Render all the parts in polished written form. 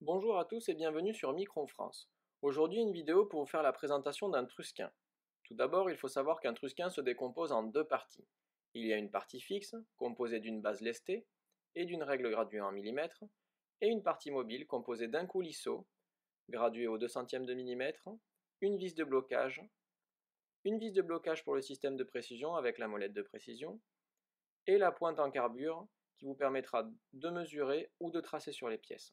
Bonjour à tous et bienvenue sur Micron France. Aujourd'hui une vidéo pour vous faire la présentation d'un trusquin. Tout d'abord il faut savoir qu'un trusquin se décompose en deux parties. Il y a une partie fixe, composée d'une base lestée et d'une règle graduée en millimètres, et une partie mobile composée d'un coulisseau, gradué au 2/100 de millimètre, une vis de blocage pour le système de précision avec la molette de précision, et la pointe en carbure qui vous permettra de mesurer ou de tracer sur les pièces.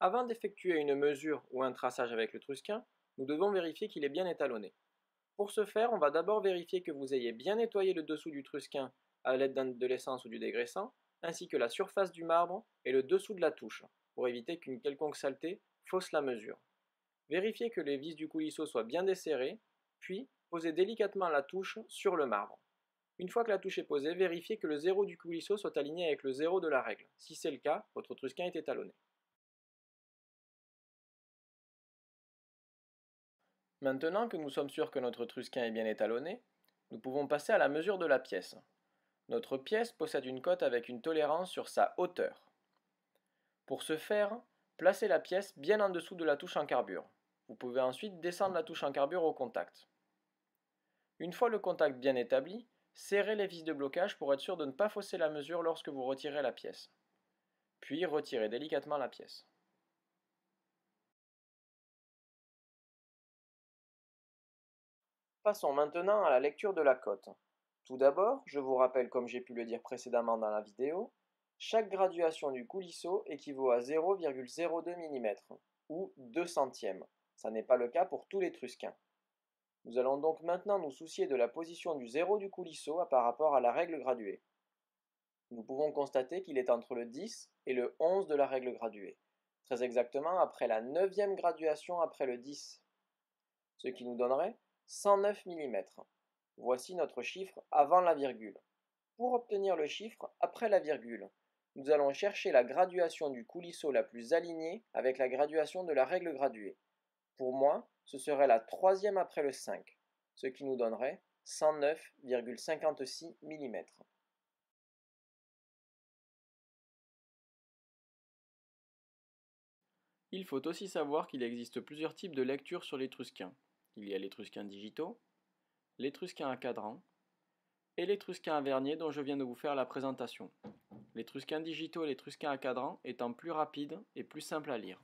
Avant d'effectuer une mesure ou un traçage avec le trusquin, nous devons vérifier qu'il est bien étalonné. Pour ce faire, on va d'abord vérifier que vous ayez bien nettoyé le dessous du trusquin à l'aide de l'essence ou du dégraissant, ainsi que la surface du marbre et le dessous de la touche, pour éviter qu'une quelconque saleté fausse la mesure. Vérifiez que les vis du coulisseau soient bien desserrées, puis posez délicatement la touche sur le marbre. Une fois que la touche est posée, vérifiez que le 0 du coulisseau soit aligné avec le 0 de la règle. Si c'est le cas, votre trusquin est étalonné. Maintenant que nous sommes sûrs que notre trusquin est bien étalonné, nous pouvons passer à la mesure de la pièce. Notre pièce possède une cote avec une tolérance sur sa hauteur. Pour ce faire, placez la pièce bien en dessous de la touche en carbure. Vous pouvez ensuite descendre la touche en carbure au contact. Une fois le contact bien établi, serrez les vis de blocage pour être sûr de ne pas fausser la mesure lorsque vous retirez la pièce. Puis retirez délicatement la pièce. Passons maintenant à la lecture de la cote. Tout d'abord, je vous rappelle, comme j'ai pu le dire précédemment dans la vidéo, chaque graduation du coulisseau équivaut à 0,02 mm, ou 2 centièmes. Ça n'est pas le cas pour tous les trusquins. Nous allons donc maintenant nous soucier de la position du 0 du coulisseau par rapport à la règle graduée. Nous pouvons constater qu'il est entre le 10 et le 11 de la règle graduée, très exactement après la 9e graduation après le 10, ce qui nous donnerait 109 mm. Voici notre chiffre avant la virgule. Pour obtenir le chiffre après la virgule, nous allons chercher la graduation du coulisseau la plus alignée avec la graduation de la règle graduée. Pour moi, ce serait la 3e après le 5, ce qui nous donnerait 109,56 mm. Il faut aussi savoir qu'il existe plusieurs types de lecture sur l'étrusquin. Il y a l'étrusquin digitaux, l'étrusquin à cadran et l'étrusquin à vernier dont je viens de vous faire la présentation. L'étrusquin digitaux et l'étrusquin à cadran étant plus rapides et plus simples à lire.